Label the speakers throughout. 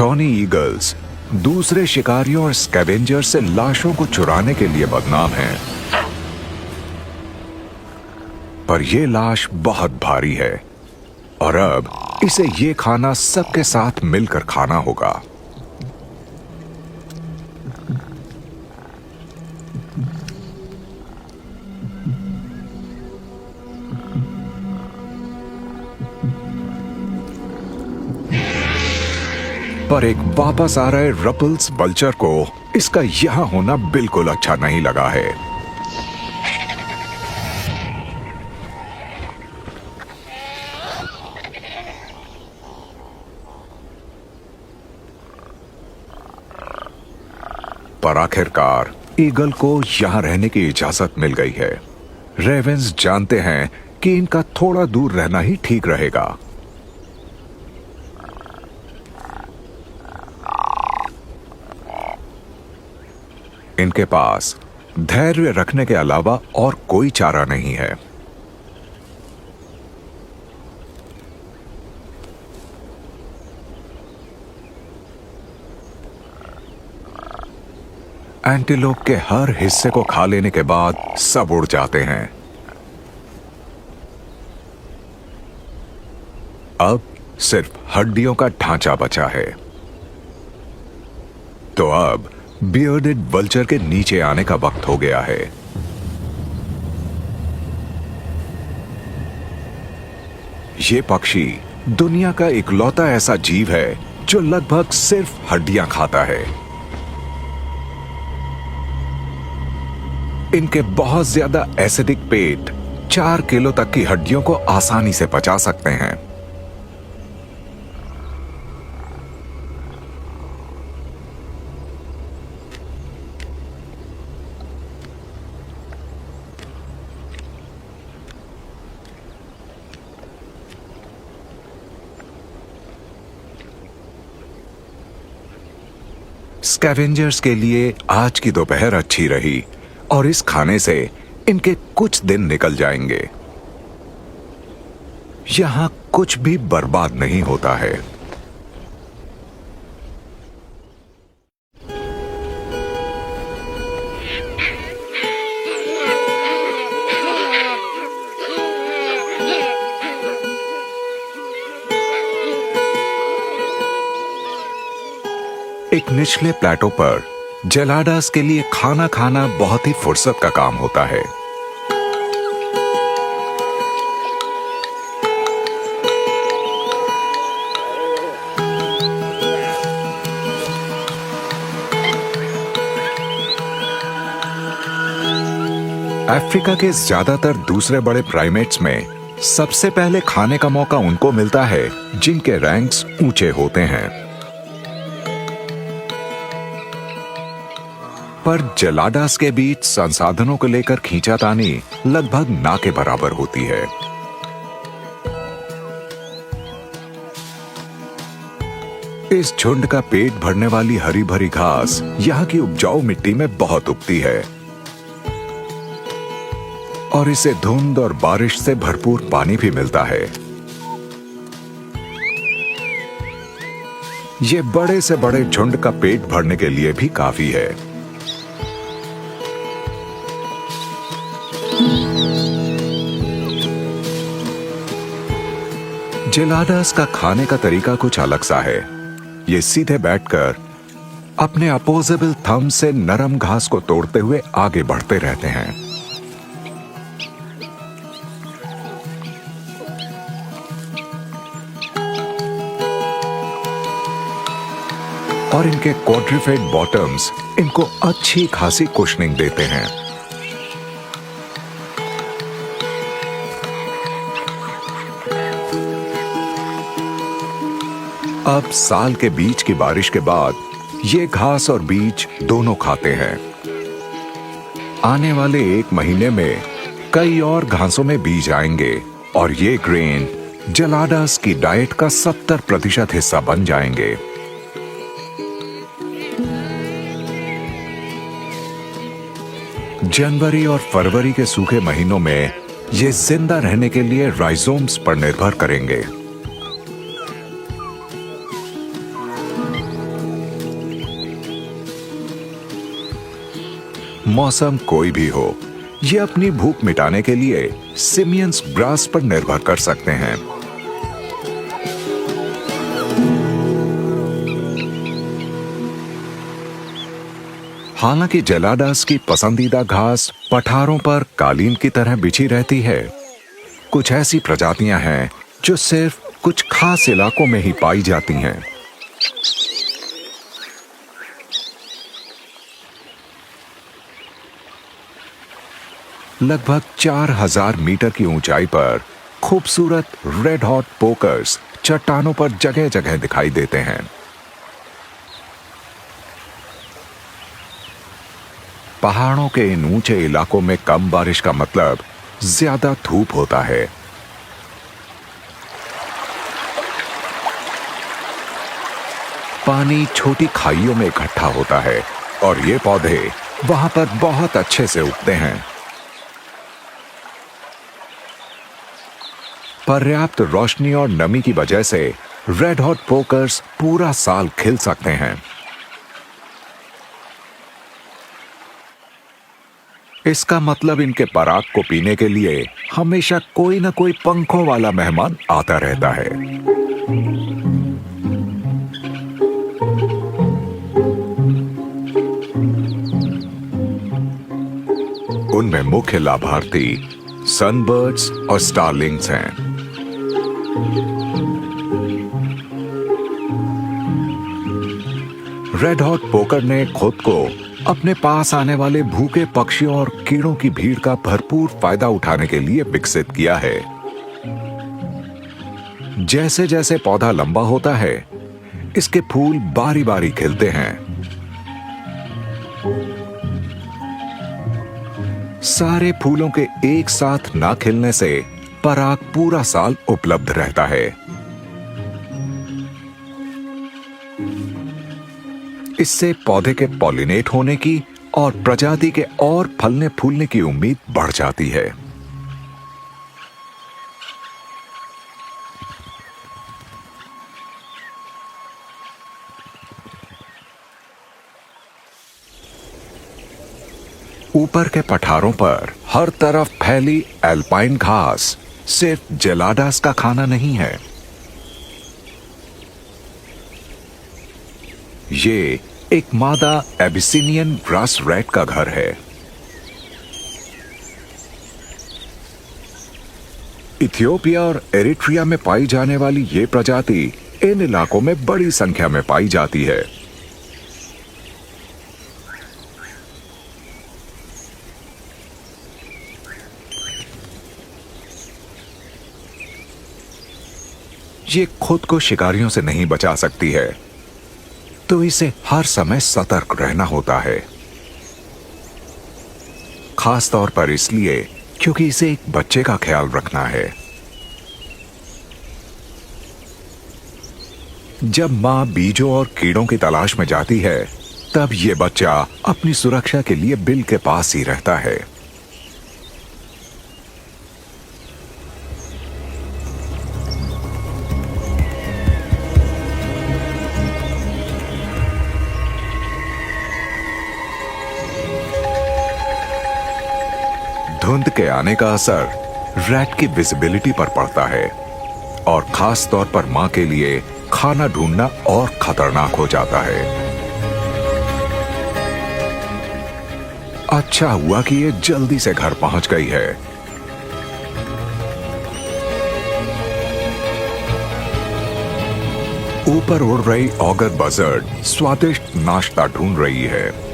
Speaker 1: Tony eagles दूसरे शिकारियों और स्कैवेंजर्स से लाशों को चुराने के लिए बदनाम हैं। पर यह लाश बहुत भारी है और अब इसे ये खाना सबके साथ मिलकर खाना होगा। पर एक वापस आ रहे रपल्स वल्चर को इसका यहां होना बिल्कुल अच्छा नहीं लगा है। पर आखिरकार ईगल को यहां रहने की इजाजत मिल गई है। रेवेंस जानते हैं कि इनका थोड़ा दूर रहना ही ठीक रहेगा। इनके पास धैर्य रखने के अलावा और कोई चारा नहीं है। एंटीलोप के हर हिस्से को खा लेने के बाद सब उड़ जाते हैं। अब सिर्फ हड्डियों का ढांचा बचा है। तो अब बियर्डेड वल्चर के नीचे आने का वक्त हो गया है। ये पक्षी दुनिया का इकलौता ऐसा जीव है जो लगभग सिर्फ हड्डियां खाता है। इनके बहुत ज्यादा एसिडिक पेट 4 किलो तक की हड्डियों को आसानी से पचा सकते हैं। स्कैवेंजर्स के लिए आज की दोपहर अच्छी रही और इस खाने से इनके कुछ दिन निकल जाएंगे। यहां कुछ भी बर्बाद नहीं होता है। एक निचले प्लेटो पर जेलाडास के लिए खाना खाना बहुत ही फुर्सत का काम होता है। अफ्रीका के ज्यादातर दूसरे बड़े प्राइमेट्स में सबसे पहले खाने का मौका उनको मिलता है जिनके रैंक्स ऊंचे होते हैं। पर जेलाडास के बीच संसाधनों को लेकर खींचातानी लगभग ना के बराबर होती है। इस झुंड का पेट भरने वाली हरी भरी घास यहाँ की उपजाऊ मिट्टी में बहुत उगती है और इसे धुंध और बारिश से भरपूर पानी भी मिलता है। ये बड़े से बड़े झुंड का पेट भरने के लिए भी काफी है। जेलाडास का खाने का तरीका कुछ अलग सा है। ये सीधे बैठकर अपने अपोजेबल थंब से नरम घास को तोड़ते हुए आगे बढ़ते रहते हैं। और इनके क्वाड्रिफेड बॉटम्स इनको अच्छी खासी कुशनिंग देते हैं। अब साल के बीच की बारिश के बाद ये घास और बीज दोनों खाते हैं। आने वाले 1 महीने में कई और घासों में बीज आएंगे और ये ग्रेन जेलाडास की डाइट का 70% हिस्सा बन जाएंगे। जनवरी और फरवरी के सूखे महीनों में ये जिंदा रहने के लिए राइजोम्स पर निर्भर करेंगे। मौसम कोई भी हो, ये अपनी भूख मिटाने के लिए सिमियंस ग्रास पर निर्भर कर सकते हैं। हालांकि जेलाडास की पसंदीदा घास पठारों पर कालीन की तरह बिछी रहती है, कुछ ऐसी प्रजातियां हैं जो सिर्फ कुछ खास इलाकों में ही पाई जाती हैं। लगभग 4000 मीटर की ऊंचाई पर खूबसूरत रेड हॉट पोकर्स चट्टानों पर जगह जगह दिखाई देते हैं। पहाड़ों के इन ऊंचे इलाकों में कम बारिश का मतलब ज्यादा धूप होता है। पानी छोटी खाइयों में इकट्ठा होता है और ये पौधे वहां पर बहुत अच्छे से उगते हैं। पर्याप्त रोशनी और नमी की वजह से रेड हॉट पोकर्स पूरा साल खिल सकते हैं। इसका मतलब इनके पराग को पीने के लिए हमेशा कोई न कोई पंखों वाला मेहमान आता रहता है। उनमें मुख्य लाभार्थी सनबर्ड्स और स्टारलिंग्स हैं। रेड हॉट पोकर ने खुद को अपने पास आने वाले भूखे पक्षियों और कीड़ों की भीड़ का भरपूर फायदा उठाने के लिए विकसित किया है। जैसे जैसे पौधा लंबा होता है, इसके फूल बारी बारी खिलते हैं। सारे फूलों के एक साथ ना खिलने से पराग पूरा साल उपलब्ध रहता है। इससे पौधे के पॉलिनेट होने की और प्रजाति के और फलने फूलने की उम्मीद बढ़ जाती है। ऊपर के पठारों पर हर तरफ फैली एल्पाइन घास सिर्फ जेलाडास का खाना नहीं है। ये एक मादा एबिसिनियन ग्रास रैट का घर है। इथियोपिया और एरिट्रिया में पाई जाने वाली ये प्रजाति इन इलाकों में बड़ी संख्या में पाई जाती है। ये खुद को शिकारियों से नहीं बचा सकती है, तो इसे हर समय सतर्क रहना होता है। खास तौर पर इसलिए क्योंकि इसे एक बच्चे का ख्याल रखना है। जब मां बीजों और कीड़ों की तलाश में जाती है, तब यह बच्चा अपनी सुरक्षा के लिए बिल के पास ही रहता है। धुंध के आने का असर रैट की विजिबिलिटी पर पड़ता है और खास तौर पर मां के लिए खाना ढूंढना और खतरनाक हो जाता है। अच्छा हुआ कि ये जल्दी से घर पहुंच गई है। ऊपर उड़ रही ऑगर बजर्ड स्वादिष्ट नाश्ता ढूंढ रही है।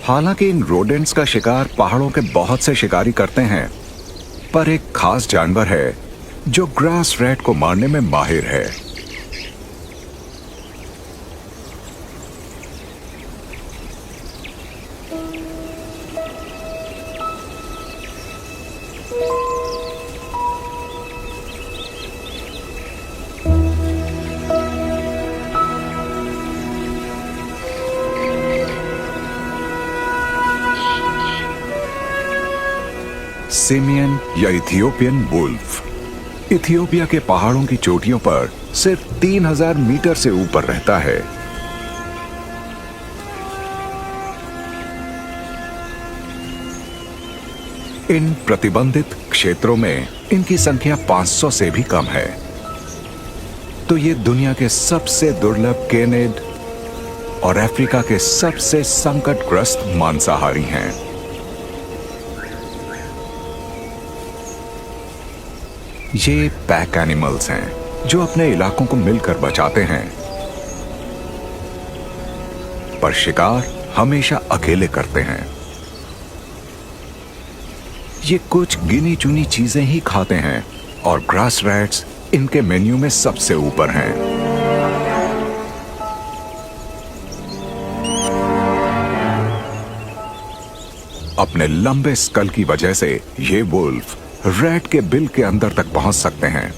Speaker 1: हालांकि इन रोडेंट्स का शिकार पहाड़ों के बहुत से शिकारी करते हैं, पर एक खास जानवर है जो ग्रास रैट को मारने में माहिर है। सिमियन या इथियोपियन वुल्फ इथियोपिया के पहाड़ों की चोटियों पर सिर्फ 3000 मीटर से ऊपर रहता है। इन प्रतिबंधित क्षेत्रों में इनकी संख्या 500 से भी कम है। तो ये दुनिया के सबसे दुर्लभ केनिड और अफ्रीका के सबसे संकटग्रस्त मांसाहारी हैं। ये पैक एनिमल्स हैं जो अपने इलाकों को मिलकर बचाते हैं, पर शिकार हमेशा अकेले करते हैं। ये कुछ गिनी चुनी चीजें ही खाते हैं और ग्रास रैट्स इनके मेन्यू में सबसे ऊपर हैं। अपने लंबे स्कल की वजह से ये वुल्फ रैट के बिल के अंदर तक पहुंच सकते हैं।